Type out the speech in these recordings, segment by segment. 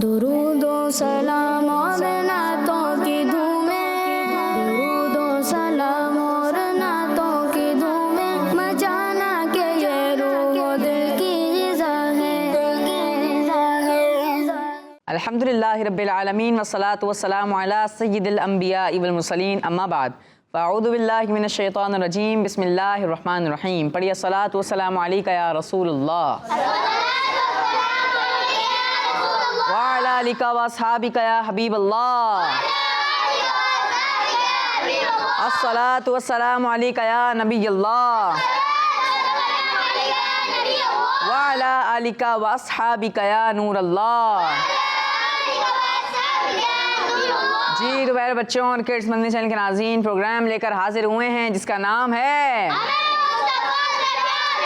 درود و سلام اور نعتوں کی دھومیں، درود و سلام اور نعتوں کی دھومیں، مچانا کہ یہ روح و دل کی غذا ہے۔ الحمدللہ رب العالمین والصلاة والسلام علی سید الانبیاء والمرسلین، اما بعد فاعوذ باللہ من الشیطان الرجیم، بسم اللہ الرحمن الرحیم۔ پڑھیے الصلاۃ والسلام علیک یا رسول اللہ، وعلی آلک واصحابک یا حبیب اللہ، الصلاۃ والسلام علیک یا نبی اللہ، وعلی آلک واصحابک یا نور اللہ۔ جی تو پیارے بچوں اور کڈس مدنی چینل کے ناظرین، پروگرام لے کر حاضر ہوئے ہیں جس کا نام ہے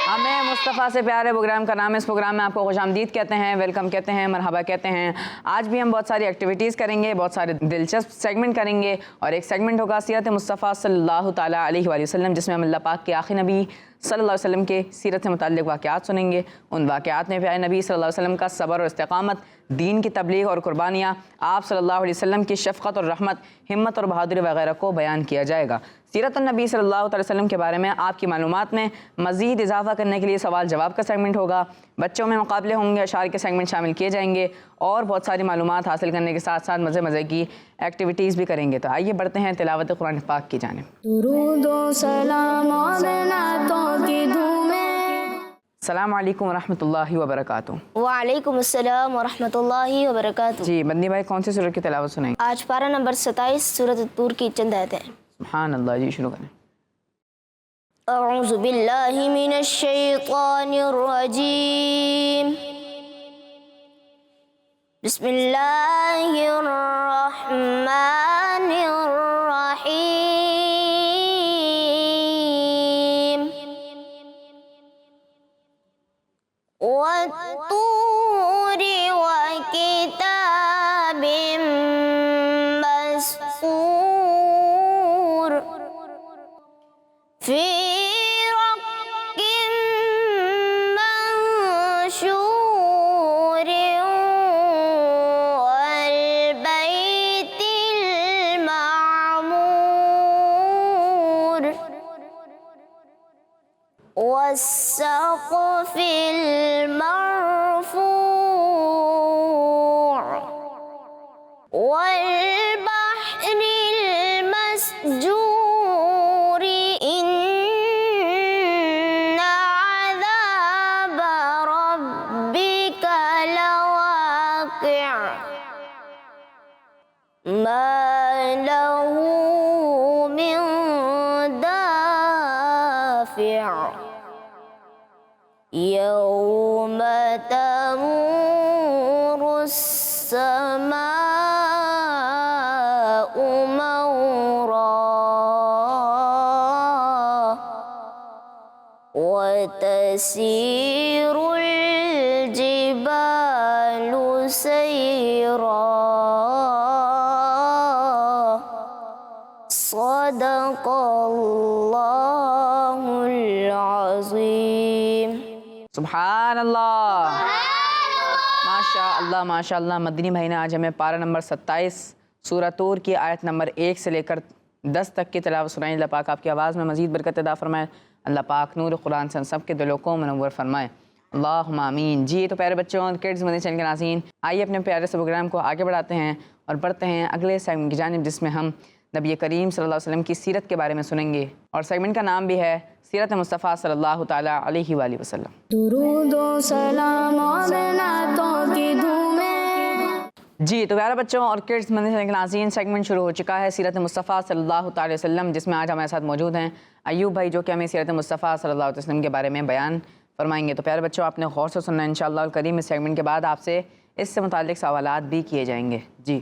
ہمیں مصطفیٰ سے پیارے۔ پروگرام کا نام ہے، اس پروگرام میں آپ کو خوش آمدید کہتے ہیں، ویلکم کہتے ہیں، مرحبا کہتے ہیں۔ آج بھی ہم بہت ساری ایکٹیویٹیز کریں گے، بہت سارے دلچسپ سیگمنٹ کریں گے، اور ایک سیگمنٹ ہوگا سیرت مصطفیٰ صلی اللہ تعالیٰ علیہ وآلہ وسلم، جس میں ہم اللہ پاک کے آخری نبی صلی اللہ علیہ وسلم کے سیرت سے متعلق واقعات سنیں گے۔ ان واقعات میں پیارے نبی صلی اللہ علیہ وسلم کا صبر اور استقامت، دین کی تبلیغ اور قربانیاں، آپ صلی اللہ علیہ وسلم کی شفقت اور رحمت، ہمت اور بہادری وغیرہ کو بیان کیا جائے گا۔ سیرت النبی صلی اللہ علیہ وسلم کے بارے میں آپ کی معلومات میں مزید اضافہ کرنے کے لیے سوال جواب کا سیگمنٹ ہوگا، بچوں میں مقابلے ہوں گے، اشعار کے سیگمنٹ شامل کیے جائیں گے، اور بہت ساری معلومات حاصل کرنے کے ساتھ ساتھ مزے کی ایکٹیویٹیز بھی کریں گے۔ تو آئیے بڑھتے ہیں تلاوت قرآن پاک کی جانب۔ درود و سلام اور نعتوں کی دھومیں۔ السلام علیکم ورحمۃ اللہ وبرکاتہ۔ وعلیکم السلام ورحمۃ اللہ وبرکاتہ۔ جی مدنی بھائی، کون سی سورت کی تلاوت سنائیں گے؟ آج پارہ نمبر 27 سورۃ الطور کی چند آیتیں۔ سبحان اللہ، جی شروع کریں۔ اعوذ باللہ من الشیطان الرجیم، بسم اللہ الرحمن الرحیم، والطور وکتاب مسطور، فی رق منشور، والبیت المعمور، والسقف المرفوع، والبحر المسجور، إن عذاب ربك لواقع، ما له من دافع، يوم تمور السماء مورا، وتسير الجبال سيرا، صدق اللہ العظیم۔ سبحان اللہ، ماشاء اللہ ماشاء اللہ۔ مدنی بھائی نے آج ہمیں پارہ نمبر 27 سورہ طور کی آیت نمبر 1 سے لے کر 10 تک کی تلاوت سنائی۔ اللہ پاک آپ کی آواز میں مزید برکت عطا فرمائے، اللہ پاک نور قرآن سے ہم سب کے دلوں کو منور فرمائے، اللہم آمین۔ جی تو پیارے بچوں اور کڈز مدنی چینل کے ناظرین، آئیے اپنے پیارے سے پروگرام کو آگے بڑھاتے ہیں اور بڑھتے ہیں اگلے سیگمنٹ کی جانب، جس میں ہم نبی کریم صلی اللہ علیہ وسلم کی سیرت کے بارے میں سنیں گے، اور سیگمنٹ کا نام بھی ہے سیرت مصطفیٰ صلی اللہ تعالیٰ علیہ وآلہ وسلم۔ درود و سلام اور نعتوں کی دھومیں۔ جی تو پیارے بچوں اور کڈس مدنی چینل کے ناظرین، سیگمنٹ شروع ہو چکا ہے سیرت مصطفیٰ صلی اللہ تعالیٰ علیہ وسلم، جس میں آج ہمارے ساتھ موجود ہیں ایوب بھائی، جو کہ ہمیں سیرت مصطفیٰ صلی اللہ علیہ وسلم کے بارے میں بیان فرمائیں گے۔ تو پیارے بچوں، آپ نے غور سے سننا ہے انشاءاللہ الکریم۔ اس سیگمنٹ کے بعد آپ سے اس سے متعلق سوالات بھی کیے جائیں گے۔ جی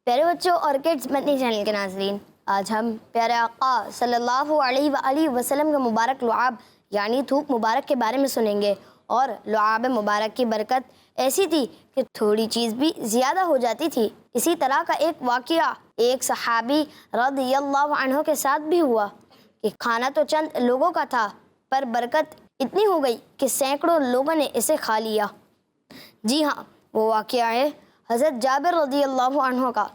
پیارے بچوں اور کڈس مدنی چینل کے ناظرین، آج ہم پیارے آقا صلی اللہ علیہ وآلہ وسلم کے مبارک لعاب یعنی تھوک مبارک کے بارے میں سنیں گے، اور لعاب مبارک کی برکت ایسی تھی کہ تھوڑی چیز بھی زیادہ ہو جاتی تھی۔ اسی طرح کا ایک واقعہ ایک صحابی رضی اللہ عنہ کے ساتھ بھی ہوا کہ کھانا تو چند لوگوں کا تھا، پر برکت اتنی ہو گئی کہ سینکڑوں لوگوں نے اسے کھا لیا۔ جی ہاں، وہ واقعہ ہے حضرت جابر رضی اللہ عنہ کا،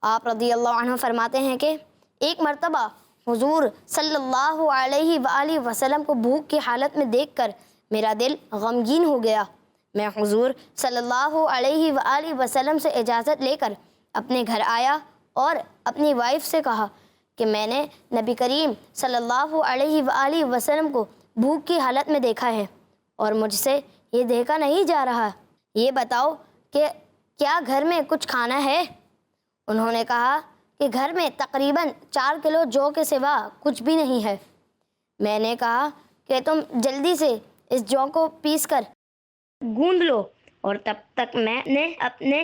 آپ رضی اللہ عنہ فرماتے ہیں کہ ایک مرتبہ حضور صلی اللہ علیہ وآلہ وسلم کو بھوک کی حالت میں دیکھ کر میرا دل غمگین ہو گیا۔ میں حضور صلی اللہ علیہ وآلہ وسلم سے اجازت لے کر اپنے گھر آیا اور اپنی وائف سے کہا کہ میں نے نبی کریم صلی اللہ علیہ وآلہ وسلم کو بھوک کی حالت میں دیکھا ہے اور مجھ سے یہ دیکھا نہیں جا رہا، یہ بتاؤ کہ کیا گھر میں کچھ کھانا ہے؟ انہوں نے کہا کہ گھر میں تقریباً 4 کلو جو کے سوا کچھ بھی نہیں ہے۔ میں نے کہا کہ تم جلدی سے اس جو کو پیس کر گوندھ لو، اور تب تک میں نے اپنے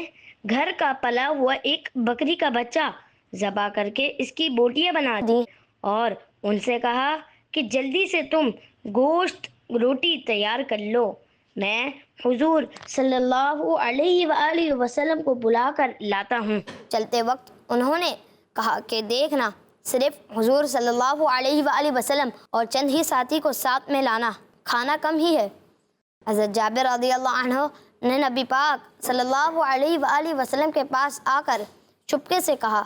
گھر کا پلا ہوا ایک بکری کا بچہ ذبح کر کے اس کی بوٹیاں بنا دی اور ان سے کہا کہ جلدی سے تم گوشت روٹی تیار کر لو، میں حضور صلی اللہ علیہ وآلہ وسلم کو بلا کر لاتا ہوں۔ چلتے وقت انہوں نے کہا کہ دیکھنا، صرف حضور صلی اللہ علیہ وآلہ وسلم اور چند ہی ساتھی کو ساتھ میں لانا، کھانا کم ہی ہے۔ حضرت جابر رضی اللہ عنہ نے نبی پاک صلی اللہ علیہ وآلہ وسلم کے پاس آ کر چپکے سے کہا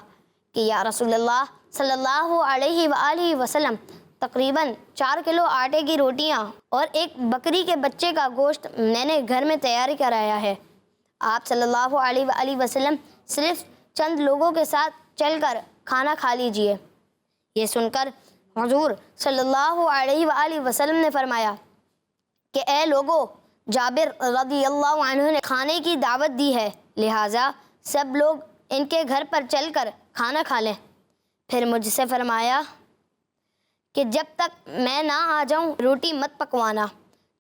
کہ یا رسول اللہ صلی اللہ علیہ وآلہ وسلم، تقریباً 4 کلو آٹے کی روٹیاں اور ایک بکری کے بچے کا گوشت میں نے گھر میں تیار کرایا ہے، آپ صلی اللہ علیہ وآلہ وسلم صرف چند لوگوں کے ساتھ چل کر کھانا کھا لیجئے۔ یہ سن کر حضور صلی اللہ علیہ وآلہ وسلم نے فرمایا کہ اے لوگو، جابر رضی اللہ عنہ نے کھانے کی دعوت دی ہے، لہٰذا سب لوگ ان کے گھر پر چل کر کھانا کھا لیں۔ پھر مجھ سے فرمایا کہ جب تک میں نہ آ جاؤں روٹی مت پکوانا۔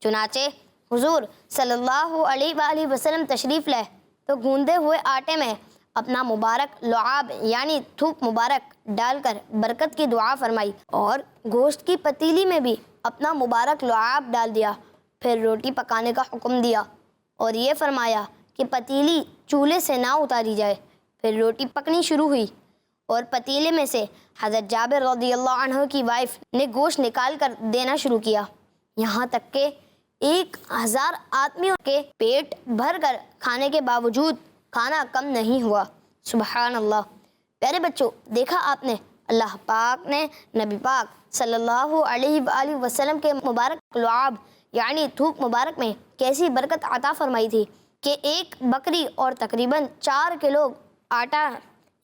چنانچہ حضور صلی اللہ علیہ وآلہ وسلم تشریف لائے تو گوندے ہوئے آٹے میں اپنا مبارک لعاب یعنی تھوک مبارک ڈال کر برکت کی دعا فرمائی اور گوشت کی پتیلی میں بھی اپنا مبارک لعاب ڈال دیا۔ پھر روٹی پکانے کا حکم دیا اور یہ فرمایا کہ پتیلی چولہے سے نہ اتاری جائے۔ پھر روٹی پکنی شروع ہوئی اور پتیلے میں سے حضرت جابر رضی اللہ عنہ کی وائف نے گوشت نکال کر دینا شروع کیا، یہاں تک کہ 1000 آدمیوں کے پیٹ بھر کر کھانے کے باوجود کھانا کم نہیں ہوا۔ سبحان اللہ۔ پیارے بچوں، دیکھا آپ نے، اللہ پاک نے نبی پاک صلی اللہ علیہ وآلہ وسلم کے مبارک لعاب یعنی تھوک مبارک میں کیسی برکت عطا فرمائی تھی کہ ایک بکری اور تقریباً 4 کلو آٹا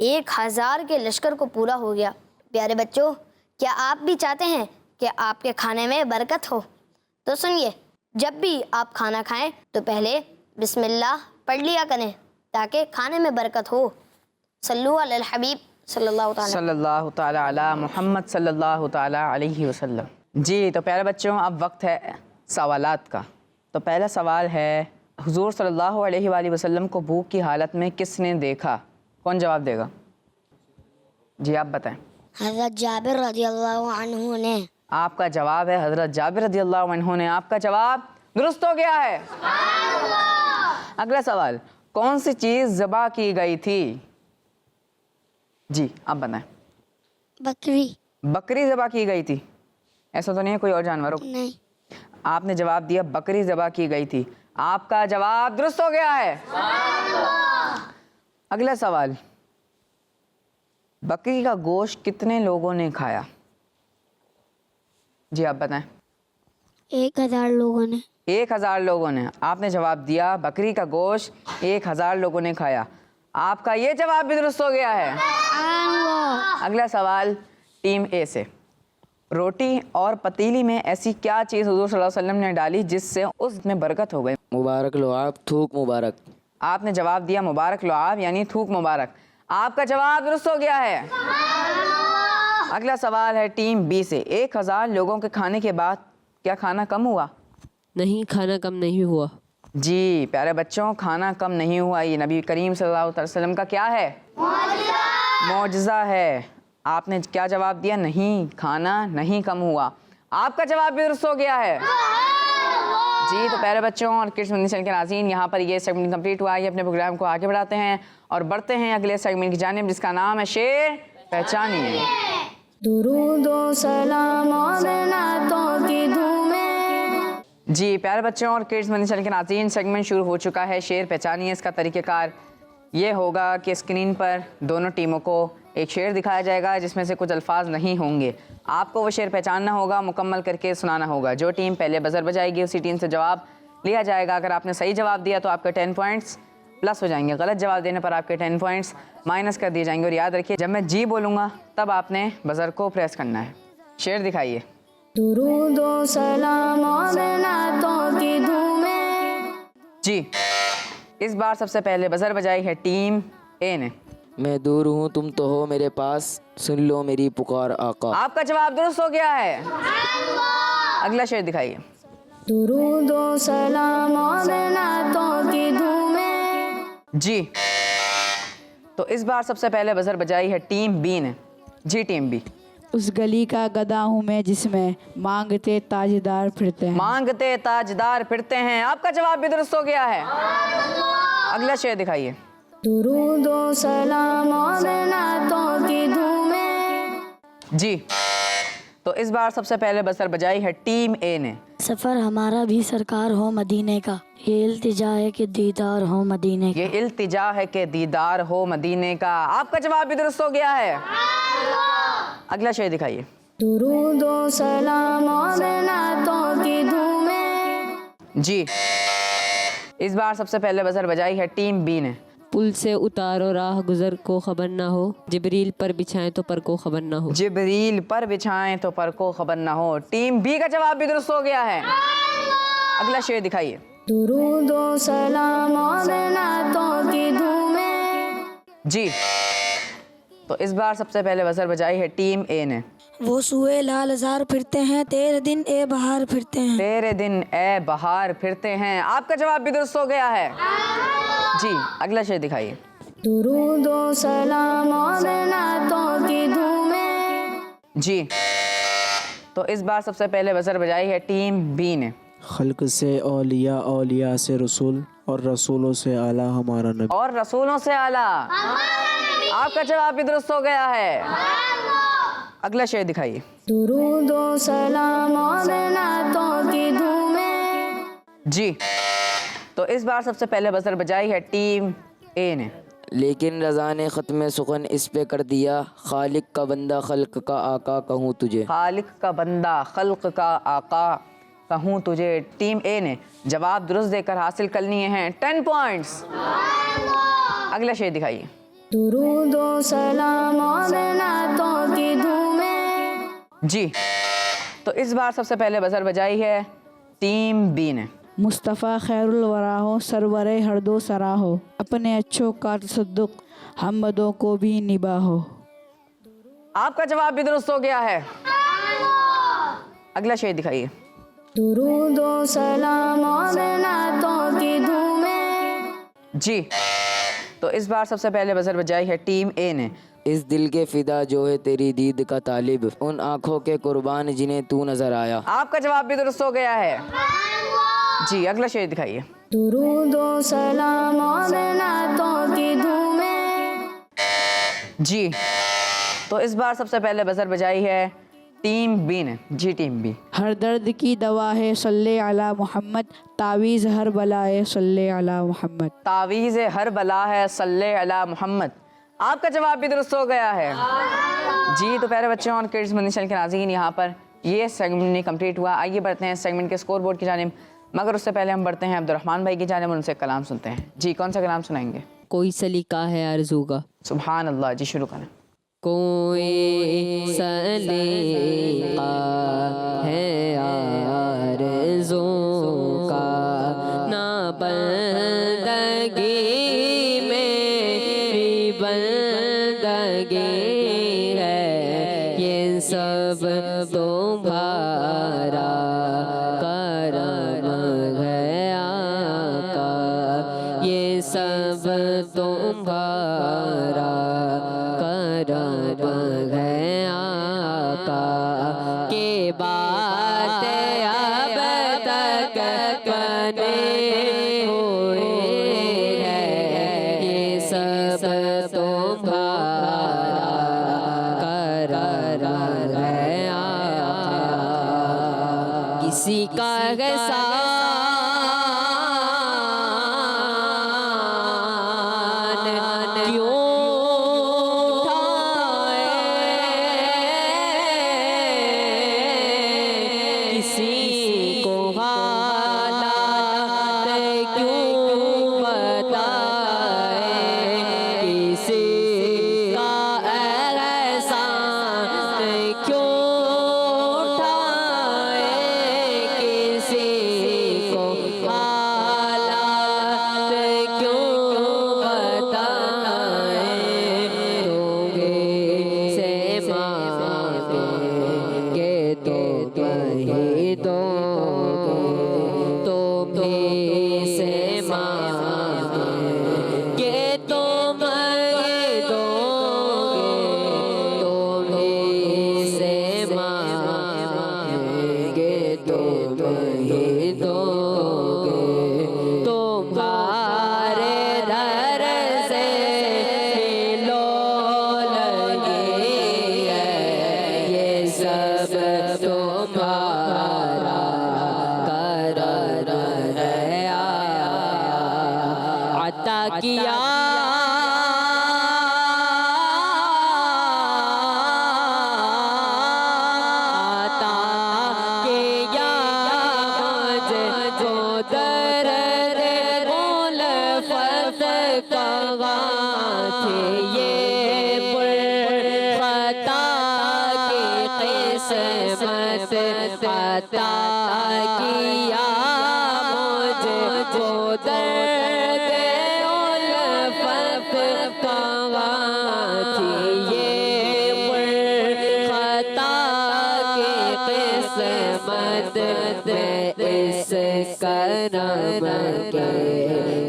1000 کے لشکر کو پورا ہو گیا۔ پیارے بچوں، کیا آپ بھی چاہتے ہیں کہ آپ کے کھانے میں برکت ہو؟ تو سنیے، جب بھی آپ کھانا کھائیں تو پہلے بسم اللہ پڑھ لیا کریں تاکہ کھانے میں برکت ہو۔ صلو علی الحبیب صلی اللہ تعالی علی محمد صلی اللہ تعالی علیہ وسلم۔ جی تو پیارے بچوں، اب وقت ہے سوالات کا۔ تو پہلا سوال ہے، حضور صلی اللہ علیہ وآلہ وسلم کو بھوک کی حالت میں کس نے دیکھا؟ کون جواب دے گا؟ جی آپ بتائیں۔ حضرت جابر رضی اللہ عنہ نے۔ آپ کا جواب ہے حضرت جابر رضی اللہ عنہ نے۔ آپ کا جواب درست ہو گیا ہے۔ اگلا سوال، کون سی چیز ذبح کی گئی تھی؟ جی آپ بتائیں۔ بکری۔ بکری ذبح کی گئی تھی؟ ایسا تو نہیں ہے کوئی اور جانور ہو؟ نہیں۔ آپ نے جواب دیا بکری ذبح کی گئی تھی، آپ کا جواب درست ہو گیا ہے۔ اگلا سوال، بکری کا گوشت کتنے لوگوں نے کھایا؟ جی آپ بتائیں۔ 1000 لوگوں نے۔ 1000 لوگوں نے۔ آپ نے جواب دیا بکری کا گوشت 1000 لوگوں نے کھایا، آپ کا یہ جواب بھی درست ہو گیا ہے۔ اگلا سوال ٹیم اے سے، روٹی اور پتیلی میں ایسی کیا چیز حضور صلی اللہ علیہ وسلم نے ڈالی جس سے اس میں برکت ہو گئی؟ مبارک لعاب، تھوک مبارک۔ آپ نے جواب دیا مبارک لعاب یعنی تھوک مبارک، آپ کا جواب درست ہو گیا ہے۔ اگلا سوال ہے ٹیم بی سے، 1000 لوگوں کے کھانے کے بعد کیا کھانا کم ہوا؟ نہیں، کھانا کم نہیں ہوا۔ جی پیارے بچوں، کھانا کم نہیں ہوا، یہ نبی کریم صلی اللہ علیہ وسلم کا کیا ہے؟ معجزہ ہے۔ آپ نے کیا جواب دیا؟ نہیں، کھانا نہیں کم ہوا، آپ کا جواب بھی درست ہو گیا ہے۔ جی تو پیارے بچوں اور کڈس مدنی چینل کے ناظرین، یہاں پر یہ سیگمنٹ کمپلیٹ ہوا ہے۔ اپنے پروگرام کو آگے بڑھاتے ہیں اور بڑھتے ہیں اگلے سیگمنٹ کی جانب جس کا نام ہے شعر پہچانیے۔ درود و سلام اور نعتوں کی دھومیں۔ جی پیارے بچوں اور کڈس مدنی چینل کے ناظرین، سیگمنٹ شروع ہو چکا ہے شعر پہچانیے۔ اس کا طریقہ کار یہ ہوگا کہ اسکرین پر دونوں ٹیموں کو ایک شعر دکھایا جائے گا جس میں سے کچھ الفاظ نہیں ہوں گے. آپ کو وہ شعر پہچاننا ہوگا, مکمل کر کے سنانا ہوگا. جو ٹیم پہلے بزر بجائے گی اسی ٹیم سے جواب لیا جائے گا. اگر آپ نے صحیح جواب دیا تو آپ کے 10 پوائنٹس پلس ہو جائیں گے. غلط جواب دینے پر آپ کے 10 پوائنٹس مائنس کر دیے جائیں گے. اور یاد رکھیے جب میں جی بولوں گا تب آپ نے بزر کو پریس کرنا ہے. شعر دکھائیے. درود و سلام اور نعتوں کی دھومیں. جی, اس بار سب سے پہلے بزر بجائی ہے ٹیم اے نے. میں دور ہوں تم تو ہو میرے پاس, سن لو میری پکار آقا. آپ کا جواب درست ہو گیا ہے. اگلا شعر دکھائیے. درود و سلام اور نعتوں کی دھومیں. جی, تو اس بار سب سے پہلے بزر بجائی ہے ٹیم بی نے. جی ٹیم بی. اس گلی کا گدا ہوں میں جس میں مانگتے تاجدار پھرتے ہیں. مانگتے تاجدار پھرتے ہیں. آپ کا جواب بھی درست ہو گیا ہے. اگلا شعر دکھائیے. درود و سلام اور نعتوں کی دھومیں. جی, تو اس بار سب سے پہلے بزر بجائی ہے ٹیم اے نے. سفر ہمارا بھی سرکار ہو مدینے کا, یہ التجا ہے کہ دیدار ہو مدینے کا. یہ التجا ہے کہ دیدار ہو مدینے کا. آپ کا جواب بھی درست ہو گیا ہے. اگلا شعر دکھائیے. درود و سلام اور نعتوں کی دھومیں. جی, اس بار سب سے پہلے بزر بجائی ہے ٹیم بی نے. پل سے اتارو راہ گزر کو خبر نہ ہو, جبریل پر بچھائیں تو پر کو خبر نہ ہو. جبریل پر بچھائیں تو پر کو خبر نہ ہو. ٹیم بی کا جواب بھی درست ہو گیا ہے. اگلا شعر دکھائیے. درود و سلام اور نعتوں کی دھومیں. جی, تو اس بار سب سے پہلے بزر بجائی ہے ٹیم اے نے. وہ سوئے لال زار پھرتے ہیں, تیرے دن اے بہار پھرتے ہیں. تیرے دن اے بہار پھرتے ہیں. آپ کا جواب بھی درست ہو گیا ہے. جی, اگلا شعر دکھائیے. درود و سلام اور نعتوں کی دھومیں. جی, تو اس بار سب سے پہلے بزر بجائی ہے ٹیم بی نے. خلق سے اولیاء, اولیاء سے رسول, اور رسولوں سے اعلیٰ ہمارا نبی. اور رسولوں سے اعلیٰ. آپ کا جواب بھی درست ہو گیا ہے. اگلا شعر دکھائیے. درود و سلام اور نعتوں کی دھومیں. جی, تو اس بار سب سے پہلے بزر بجائی ہے ٹیم اے نے. لیکن رضا نے ختم سخن اس پہ کر دیا, خالق کا بندہ خلق کا آقا کہوں تجھے. خالق کا بندہ خلق کا آقا کہوں تجھے. ٹیم اے نے جواب درست دے کر حاصل کر لیے ہیں 10 پوائنٹس. اگلا شعر دکھائیے. درود و سلام اور نعتوں کی دھومیں. جی, تو اس بار سب سے پہلے بزر بجائی ہے ٹیم بی نے. مصطفیٰ خیر الورا ہو, سرور ہر دو سرا ہو, اپنے اچھوں کا تصدق ہم بدوں کو بھی نباہ ہو. آپ کا جواب بھی درست ہو گیا ہے. اگلا شعر دکھائیے. درود و سلام اور نعتوں کی دھومیں. جی, تو اس بار سب سے پہلے بزر بجائی ہے ٹیم اے نے. اس دل کے فدا جو ہے تیری دید کا طالب, ان آنکھوں کے قربان جنہیں تو نظر آیا. آپ کا جواب بھی درست ہو گیا ہے. جی, اگلا شعر دکھائیے. درود و سلام اور نعتوں کی دھومیں. جی, تو اس بار سب سے پہلے بزر بجائی ہے ٹیم بی نے. جی ٹیم بی. ہر درد کی دوا ہے صلی علی محمد, تعویذ ہر بلا ہے صلی علی محمد. تعویذ ہر بلا ہے صلی علی محمد. آپ کا جواب بھی درست ہو گیا ہے. جی, تو پیارے بچوں اور کڈز مدنی چینل کے ناظرین, یہاں پر یہ سیگمنٹ کمپلیٹ ہوا. آئیے بڑھتے ہیں سیگمنٹ کے اسکور بورڈ کی جانب, مگر اس سے پہلے ہم بڑھتے ہیں عبدالرحمن بھائی کی جانب, ان سے کلام سنتے ہیں. جی, کون سا کلام سنائیں گے؟ کوئی سلیقہ ہے آرزو کا. سبحان اللہ. جی, شروع کریں. کوئی سلیقہ ہے آرزو کا, نہ بندگی میری بندگی ہے, یہ سب تمہارا کرم ہے آقا, یہ سب تمہارا کرم ہے آقا, کہ بات اب تک بنے ہوئے ہے, یہ سب تمہارا کرم ہے آقا. کسی کا احسان کیوں اٹھائے کسی کو حالات کیوں بتائے کسی کا احسان کیوں اٹھائے کسی کو حالات کیوں بتائے تمہیں سے مانگیں گے تو کہیں دو تمہیں سے مانگیں گے تو میں دو تمہیں سے مانگیں گے تو کہیں دو تمہارے در سے لو لگے یہ سب تمہارا قرار ہے عطا کیا عطا کیا مجھے جو درد الفت کہاں تھے یہ پر خطا کی قسمت عطا کیا مجھے جو درد الفت کہاں تھی یہ پر خطا کی قسمت میں اس کرم کے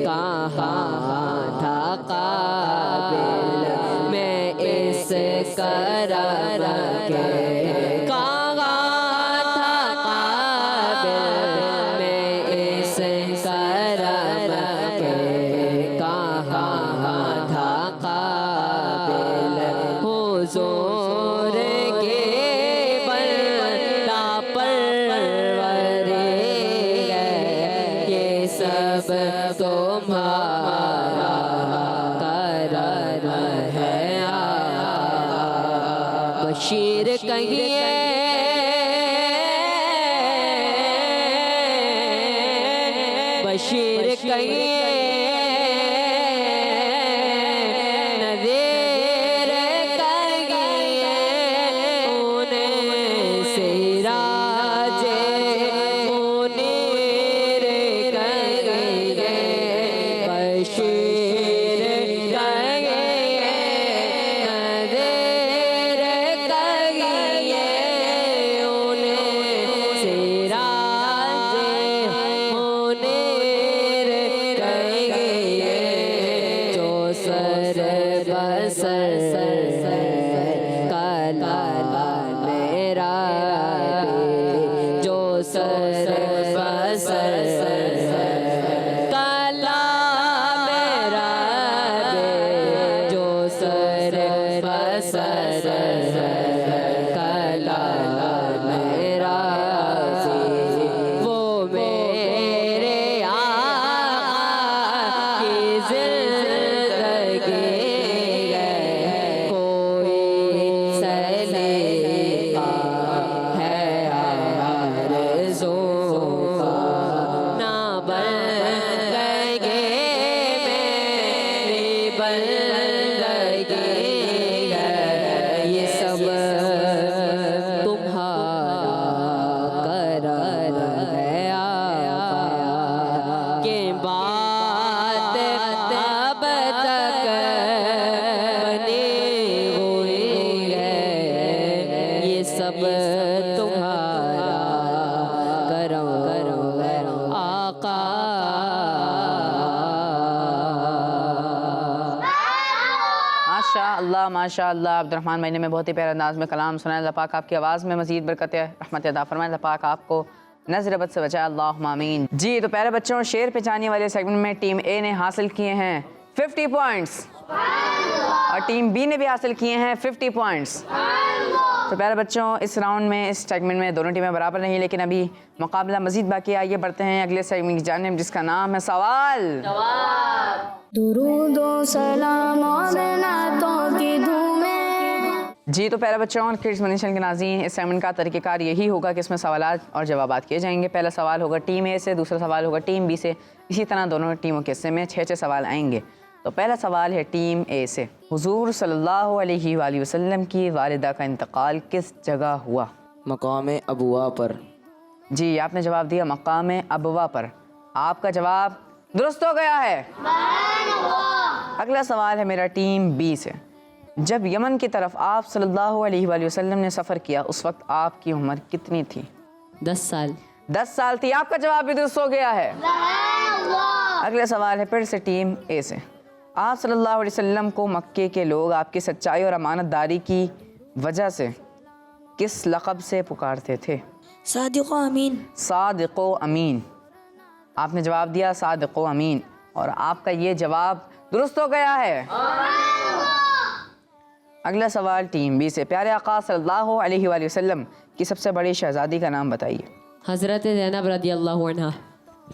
کہاں تھا قابل میں اس کرم کے کہاں تھا قابل میں اس کرم کے کہاں تھا قابل حضور کے بندہ پروری ہے یہ سب تمہارا قرار ہے بشیر کہیے بشیر کہیے نذیر کہیے انہیں سراج منیر کہیے بشیر کہیے نذیر کہیے انہیں سراج منیر کہیے جو سر بسر کالا میرا جو سر بسر کالا میرا جو سر بسر کالا میرا وہ میرے آقا کی زندگی ہے کوئی سلیقہ ہے آرزو کا نہ بن گئے میری بندگی ہے یہ سب تمہارا قرار ہے آقا کہ بات اب تک بنی ہوئی ہے یہ سب تمہارا کرم آقا ماشاء اللہ عبد الرحمن بھائی نے میں بہت ہی پیارے انداز میں کلام سنا. اللہ پاک آپ کی آواز میں مزید برکت رحمت عطا فرمائے. اللہ پاک آپ کو نظر بد سے بچائے. اللہم آمین. جی تو پیارے بچوں شعر پہچاننے والے سیگمنٹ میں ٹیم اے نے حاصل کیے ہیں 50 پوائنٹس اور ٹیم بی نے بھی حاصل کیے ہیں 50 پوائنٹس. تو پیارے بچوں اس راؤنڈ میں اس سیگمنٹ میں دونوں ٹیمیں برابر نہیں لیکن ابھی مقابلہ مزید باقی. آئیے بڑھتے ہیں اگلے سیگمنٹ کی جانب جس کا نام ہے سوال. درود و سلام اور نعتوں کی دھومیں. جی تو پہلا بچوں اور کڈس منی چینل کے ناظرین، اس سیگمنٹ کا طریقہ کار یہی ہوگا کہ اس میں سوالات اور جوابات کیے جائیں گے. پہلا سوال ہوگا ٹیم اے سے، دوسرا سوال ہوگا ٹیم بی سے، اسی طرح دونوں ٹیموں کے حصے میں 6 سوال آئیں گے. تو پہلا سوال ہے ٹیم اے سے. حضور صلی اللہ علیہ وآلہ وسلم کی والدہ کا انتقال کس جگہ ہوا؟ مقام ابوا پر. جی آپ نے جواب دیا مقام ابوا پر. آپ کا جواب درست ہو گیا ہے. اگلا سوال ہے میرا ٹیم بی سے. جب یمن کی طرف آپ صلی اللہ علیہ وآلہ وسلم نے سفر کیا اس وقت آپ کی عمر کتنی تھی؟ 10 سال. 10 سال تھی. آپ کا جواب بھی درست ہو گیا ہے. اگلا سوال ہے پھر سے ٹیم اے سے. آپ صلی اللہ علیہ وسلم کو مکے کے لوگ آپ کی سچائی اور امانت داری کی وجہ سے کس لقب سے پکارتے تھے؟ صادق و امین. صادق و امین. آپ نے جواب دیا صادق و امین اور آپ کا یہ جواب درست ہو گیا ہے. اگلا سوال ٹیم بی سے. پیارے آقا صلی اللہ علیہ وآلہ وسلم کی سب سے بڑی شہزادی کا نام بتائیے. حضرت زینب رضی اللہ عنہ.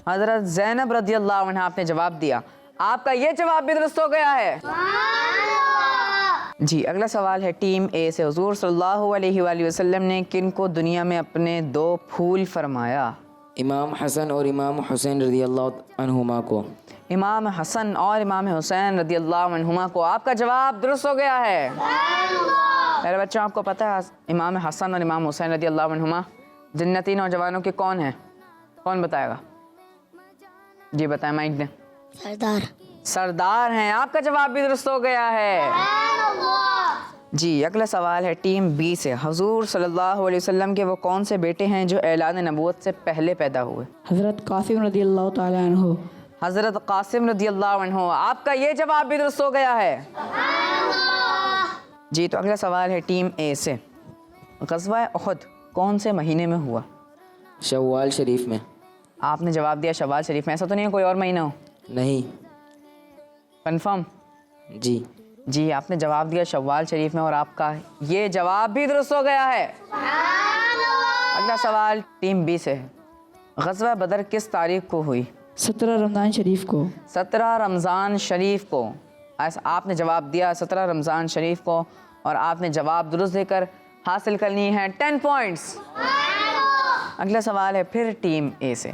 حضرت زینب رضی اللہ عنہ. آپ نے جواب دیا. آپ کا یہ جواب بھی درست ہو گیا ہے. جی اگلا سوال ہے ٹیم اے سے. حضور صلی اللہ علیہ وآلہ وسلم نے کن کو دنیا میں اپنے 2 پھول فرمایا؟ امام حسن اور امام حسین رضی اللہ عنہما کو. امام حسن اور امام حسین رضی اللہ عنہما کو. آپ کا جواب درست ہو گیا ہے. میرے بچوں آپ کو پتہ ہے امام حسن اور امام حسین رضی اللہ عنہما جنتی نوجوانوں کے کون ہیں؟ کون بتائے گا؟ جی بتائیں مائک دیں. سردار. سردار ہیں. آپ کا جواب بھی درست ہو گیا ہے. جی اگلا سوال ہے ٹیم بی سے. حضور صلی اللہ علیہ وسلم کے وہ کون سے بیٹے ہیں جو اعلان نبوت سے پہلے پیدا ہوئے؟ حضرت قاسم رضی اللہ تعالیٰ عنہ. حضرت قاسم رضی اللہ عنہ. آپ کا یہ جواب بھی درست ہو گیا ہے. جی تو اگلا سوال ہے ٹیم اے سے. غزوہ احد کون سے مہینے میں ہوا؟ شوال شریف میں. آپ نے جواب دیا شوال شریف میں. ایسا تو نہیں ہے کوئی اور مہینہ ہو؟ نہیں. کنفرم؟ جی. جی آپ نے جواب دیا شوال شریف میں اور آپ کا یہ جواب بھی درست ہو گیا ہے. اگلا سوال ٹیم بی سے. غزوہ بدر کس تاریخ کو ہوئی؟ 17 رمضان شریف کو. 17 رمضان شریف کو. آپ نے جواب دیا 17 رمضان شریف کو اور آپ نے جواب درست دے کر حاصل کرنی ہے 10 پوائنٹس. اگلا سوال ہے پھر ٹیم اے سے.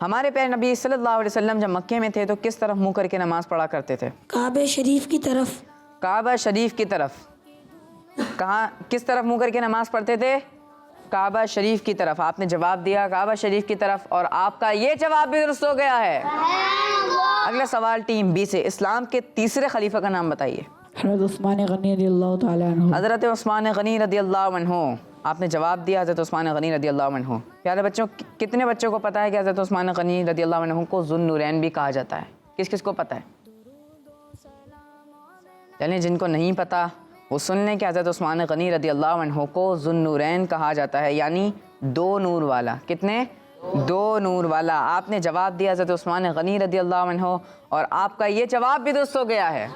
ہمارے پیارے نبی صلی اللہ علیہ وسلم جب مکے میں تھے تو کس طرف منہ کر کے نماز پڑھا کرتے تھے؟ کعبہ شریف کی طرف. کعبہ شریف کی طرف. کہاں کس طرف منہ کر کے نماز پڑھتے تھے؟ کعبہ شریف کی طرف. آپ نے جواب دیا کعبہ شریف کی طرف اور آپ کا یہ جواب بھی درست ہو گیا ہے. اگلا سوال ٹیم بی سے. اسلام کے تیسرے خلیفہ کا نام بتائیے. حضرت عثمان غنی رضی اللہ تعالیٰ عنہ. حضرت عثمان غنی رضی اللہ عنہ. آپ نے جواب دیا حضرت عثمان غنی رضی اللہ عنہ. پیارے بچوں کتنے بچوں کو پتہ ہے کہ حضرت عثمان غنی رضی اللہ عنہ کو ذو النورین بھی کہا جاتا ہے؟ کس کس کو پتہ ہے؟ چلیں جن کو نہیں پتہ وہ سن لیں کہ حضرت عثمان غنی رضی اللہ عنہ کو ذو النورین کہا جاتا ہے، یعنی 2 نور والا. کتنے؟ 2 نور والا. آپ نے جواب دیا حضرت عثمان غنی رضی اللہ عنہ اور آپ کا یہ جواب بھی درست ہو گیا ہے.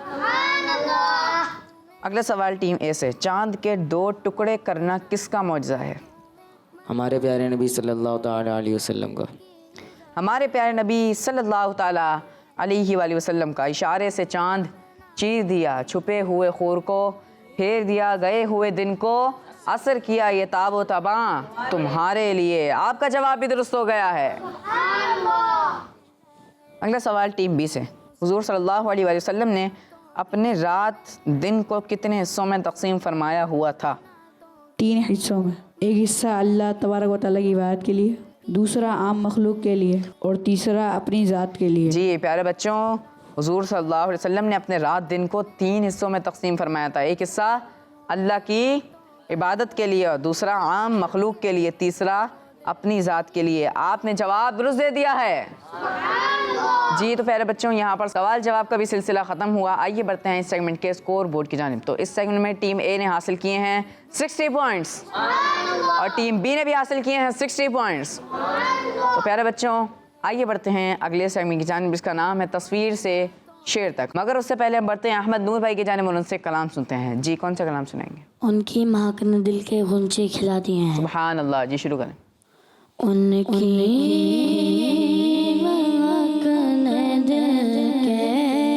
اگلا سوال ٹیم اے سے. چاند کے 2 ٹکڑے کرنا کس کا معجزہ ہے؟ ہمارے پیارے نبی صلی اللہ تعالیٰ علیہ وسلم کا. ہمارے پیارے نبی صلی اللہ تعالیٰ علیہ وآلہ وسلم کا. اشارے سے چاند چیر دیا چھپے ہوئے خور کو، پھیر دیا گئے ہوئے دن کو، اثر کیا یہ تاب و تباں تمہارے لیے. آپ کا جواب بھی درست ہو گیا ہے. اگلا سوال ٹیم بی سے. حضور صلی اللہ علیہ وآلہ وسلم نے اپنے رات دن کو کتنے حصوں میں تقسیم فرمایا ہوا تھا؟ 3 حصوں میں. ایک حصہ اللہ تبارک و تعالیٰ کی عبادت کے لیے، دوسرا عام مخلوق کے لیے اور تیسرا اپنی ذات کے لیے. جی پیارے بچوں حضور صلی اللہ علیہ وسلم نے اپنے رات دن کو 3 حصوں میں تقسیم فرمایا تھا. ایک حصہ اللہ کی عبادت کے لیے، دوسرا عام مخلوق کے لیے، تیسرا اپنی ذات کے لیے. آپ نے جواب درست دے دیا ہے. جی تو پیارے بچوں یہاں پر سوال جواب کا بھی سلسلہ ختم ہوا. آئیے بڑھتے ہیں اس سیگمنٹ کے اسکور بورڈ کی جانب. تو اس سیگمنٹ میں ٹیم اے نے حاصل کیے ہیں 60 پوائنٹس اور ٹیم بی نے بھی حاصل کیے ہیں 60 پوائنٹس. تو پیارے بچوں آئیے بڑھتے ہیں اگلے سیگمنٹ کی جانب جس کا نام ہے تصویر سے شعر تک. مگر اس سے پہلے ہم بڑھتے ہیں احمد نور بھائی کی جانب اور ان سے کلام سنتے ہیں. جی کون سا کلام سنائیں گے؟ ان کی مہک نے دل کے غنچے کھلا دیے ہیں. سبحان اللہ. جی شروع کریں. ان کی مہک نے دل کے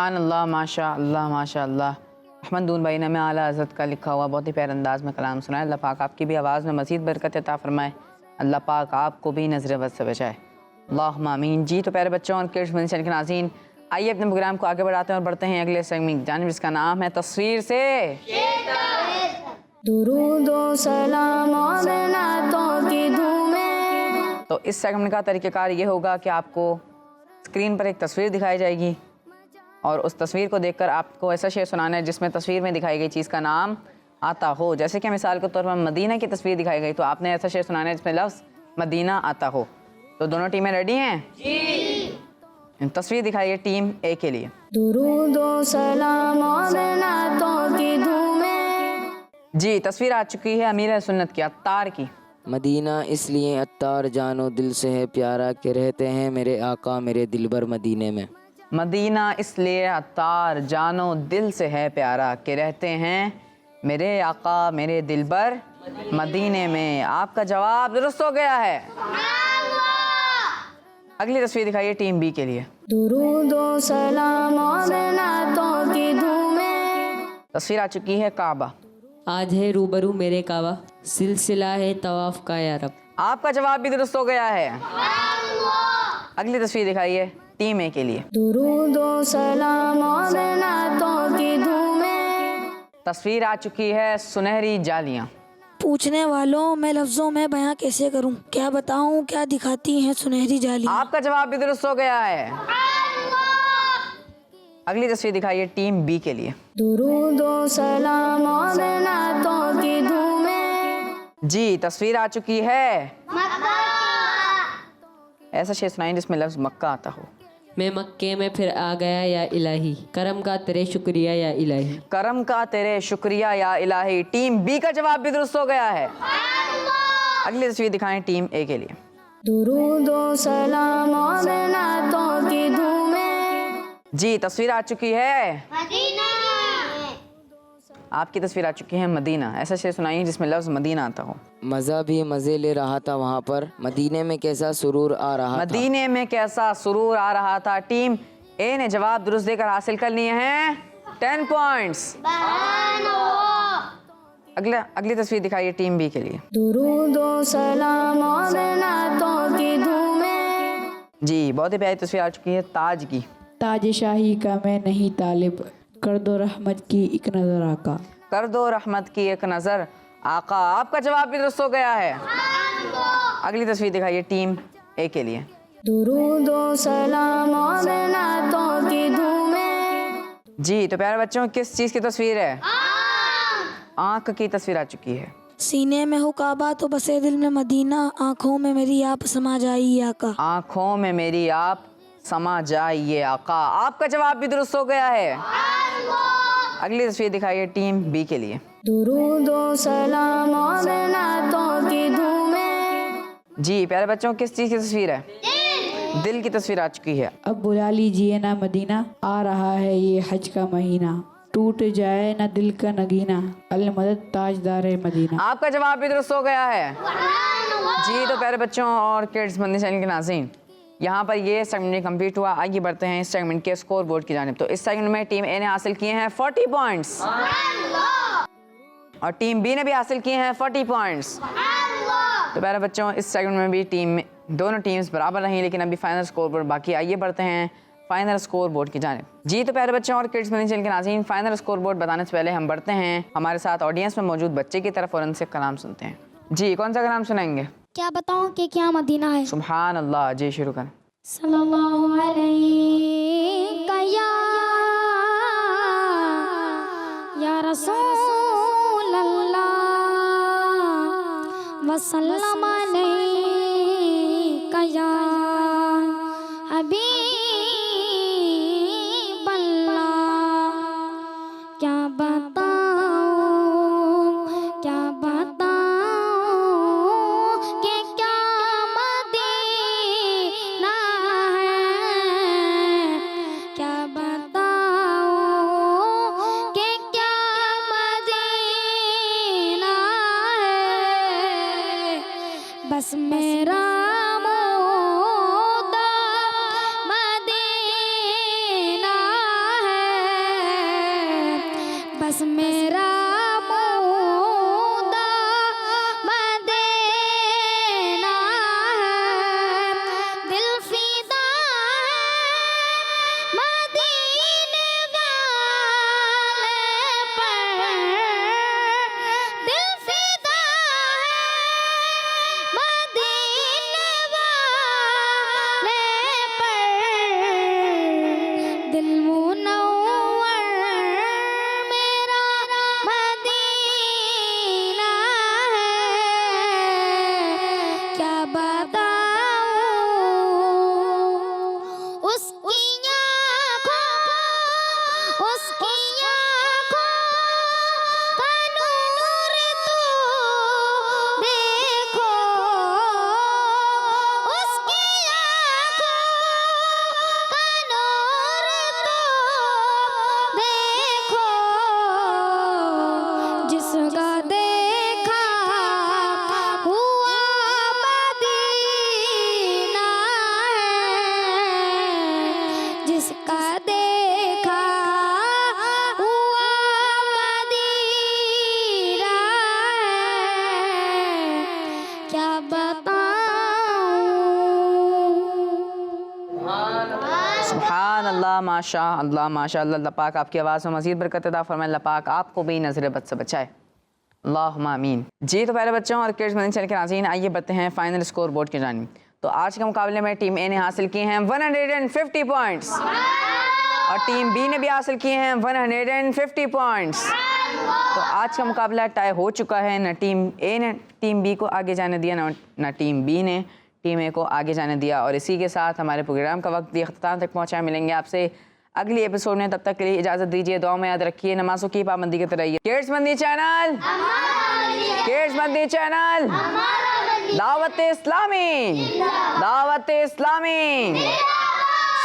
سبحان اللہ، ماشاء اللہ ماشاء اللہ۔ احمد دون بھائی نے ہمیں اعلیٰ حضرت کا لکھا ہوا بہت ہی پیارے انداز میں کلام سنائے۔ اللہ پاک آپ کی بھی آواز میں مزید برکت عطا فرمائے، اللہ پاک آپ کو بھی نظر بد سے بچائے، اللہم آمین۔ جی تو پیارے بچوں اور کڈس مدنی چینل کے ناظرین، آئیے اپنے پروگرام کو آگے بڑھاتے ہیں اور بڑھتے ہیں اگلے سیگمنٹ کی جانب، جس کا نام ہے تصویر سے۔ درود و سلام اور نعتوں کی دھومیں۔ تو اس سیگمنٹ کا طریقہ کار یہ ہوگا کہ آپ کو اسکرین پر ایک تصویر دکھائی جائے گی اور اس تصویر کو دیکھ کر آپ کو ایسا شعر سنانا ہے جس میں تصویر میں دکھائی گئی چیز کا نام آتا ہو۔ جیسے کہ مثال کے طور پر مدینہ کی تصویر دکھائی گئی تو آپ نے ایسا شعر سنانا ہے جس میں لفظ مدینہ آتا ہو۔ تو دونوں ٹیمیں ریڈی ہیں؟ جی۔ تصویر دکھائیے ٹیم اے کے لیے۔ درود و سلام اور نعتوں کی دھومیں۔ جی تصویر آ چکی ہے امیر سنت کی، عطار کی۔ مدینہ اس لیے عطار جانو دل سے ہے پیارا کہ رہتے ہیں میرے آقا میرے دلبر مدینے میں۔ مدینہ اس لیے عطار جانو دل سے ہے پیارا کہ رہتے ہیں میرے آقا میرے دلبر مدینے میں۔ آپ کا جواب درست ہو گیا ہے۔ اگلی تصویر دکھائیے ٹیم بی کے لیے۔ درود و سلام اور نعتوں کی دھومیں۔ تصویر آ چکی ہے کعبہ۔ آج ہے روبرو میرے کعبہ، سلسلہ ہے طواف کا یا رب۔ آپ کا جواب بھی درست ہو گیا ہے۔ اگلی تصویر دکھائیے ٹیم اے کے لیے۔ درود و سلام اور نعتوں کی دھومیں۔ تصویر آ چکی ہے سنہری جالیاں۔ پوچھنے والوں میں لفظوں میں بیاں کیسے کروں، کیا بتاؤں کیا دکھاتی ہیں سنہری جالی۔ آپ کا جواب بھی درست ہو گیا ہے۔ اگلی تصویر دکھائیے ٹیم بی کے لیے۔ درود و سلام اور نعتوں کی دھومیں۔ جی تصویر آ چکی ہے ایسا شعر سنائیں جس میں لفظ مکہ آتا ہو۔ میں مکے میں پھر آ گیا یا الہی، کرم کا تیرے شکریہ یا الہی۔ کرم کا تیرے شکریہ یا الہی۔ ٹیم بی کا جواب بھی درست ہو گیا ہے۔ اگلی تصویر دکھائیں ٹیم اے کے لیے۔ درود و سلام اور نعتوں کی دھومیں۔ جی تصویر آ چکی ہے آپ کی تصویر آ چکی ہے مدینہ۔ ایسا شعر سنائیے جس میں لفظ مدینہ آتا ہو۔ مزہ بھی مزے لے رہا تھا وہاں پر مدینے میں کیسا سرور آ رہا تھا۔ مدینے میں کیسا سرور آ رہا تھا۔ ٹیم اے نے جواب درست دے کر حاصل کر لیے ہیں 10 پوائنٹس۔ اگلی تصویر دکھائیے ٹیم بی کے لیے۔ درود و سلام اور نعتوں کی دھومیں۔ جی بہت ہی پیاری تصویر آ چکی ہے تاج کی۔ تاج شاہی کا میں نہیں طالب، کر دو رحمت کی ایک نظر آقا۔ کر دو رحمت کی ایک نظر آقا۔ آپ کا جواب بھی درست ہو گیا ہے۔ اگلی تصویر دکھائیے ٹیم اے کے لیے۔ درود و سلام اور نعتوں کی دھومیں۔ جی تو پیارے بچوں کس چیز کی تصویر ہے؟ آنکھ کی تصویر آ چکی ہے۔ سینے میں ہو کعبہ تو بسے دل میں مدینہ، آنکھوں میں میری آپ سما جائی آقا۔ آنکھوں میں میری آپ سما جائیے آقا۔ آپ کا جواب بھی درست ہو گیا ہے۔ اگلی تصویر دکھائیے ٹیم بی کے لیے۔ درود و سلام اور نعتوں کی دھومیں۔ جی پیارے بچوں کس چیز کی تصویر ہے؟ دل کی تصویر آ چکی ہے۔ اب بلا لیجیے نا مدینہ، آ رہا ہے یہ حج کا مہینہ، ٹوٹ جائے نہ دل کا نگینہ، المدد تاجدار مدینہ۔ آپ کا جواب بھی درست ہو گیا ہے۔ جی تو پیارے بچوں اور کڈس مدنی چینل کے ناظرین، یہاں پر یہ سیگمنٹ کمپلیٹ ہوا۔ آگے بڑھتے ہیں اس سیگمنٹ کے اسکور بورڈ کی جانب۔ تو اس سیگمنٹ میں ٹیم اے نے حاصل کیے ہیں 40 پوائنٹس اور ٹیم بی نے بھی حاصل کیے ہیں 40 پوائنٹس۔ تو پیارے بچوں اس سیگمنٹ میں بھی دونوں ٹیمز برابر رہیں، لیکن ابھی فائنل اسکور بورڈ باقی۔ آئیے بڑھتے ہیں فائنل اسکور بورڈ کی جانب۔ جی تو پیارے بچوں اور کڈس مدنی چینل کے ناظرین، فائنل اسکور بورڈ بتانے سے پہلے ہم بڑھتے ہیں ہمارے ساتھ آڈینس میں موجود بچے کی طرف اور ان سے کلام سنتے ہیں۔ جی کون سا کلام سنائیں گے؟ کیا بتاؤں کہ کیا مدینہ ہے؟ سبحان اللہ۔ جی شروع کریں۔ صلی اللہ علیہ یا رسول اللہ وسلم علیہ یا حبیب اللہ۔ کیا بتاؤں کہ کیا مدینہ ہے، کیا بتاؤں کہ کیا مدینہ ہے، بس میرا مدینہ ہے، بس میرا مودہ مدینہ ہے دل فدا ہے مدینے والے پر دل فدا ہے مدینے والے پر دل منور میرا مدینہ ہے کیا بتاؤں اس کی آنکھوں اس کی آنکھوں کا نور تو دیکھو اس کی آنکھوں کا نور تو دیکھو جس کا دیکھا ہوا مدینہ ہے جس کا دیکھا ہوا مدینہ ہے کیا بتاؤں سبحان اللہ ماشاء اللہ ماشاء اللہ. اللہ پاک آپ کی آواز میں مزید برکت عطا فرمائے. اللہ پاک آپ کو بھی نظر بد سے بچائے. اللہم آمین. جی تو پیارے بچوں اور کرکٹ مدنی چینل کے ناظرین آئیے بڑھتے ہیں فائنل اسکور بورڈ کی جانب. تو آج کے مقابلے میں ٹیم اے نے حاصل کیے ہیں 150 پوائنٹس اور ٹیم بی نے بھی حاصل کیے ہیں 150 پوائنٹس. تو آج کا مقابلہ ٹائی ہو چکا ہے. نہ ٹیم اے نے ٹیم بی کو آگے جانے دیا نہ ٹیم بی نے ٹیم اے کو آگے جانے دیا. اور اسی کے ساتھ ہمارے پروگرام کا وقت بھی اختتام تک پہنچا. ملیں گے آپ سے اگلی ایپیسوڈ میں. تب تک کے لیے اجازت دیجیے. دعاؤں میں یاد رکھیے. نمازوں کی پابندی کرتے رہیے. کڈز مندی چینل کڈز مندی چینل دعوت اسلامی دعوت اسلامی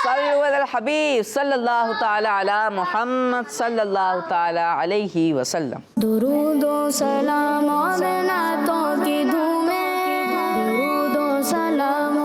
صلو علی الحبیب صلی اللہ تعالی علی محمد صلی اللہ تعالی علیہ وسلم. درود و سلام اور نعتوں کی دھومیں درود و سلام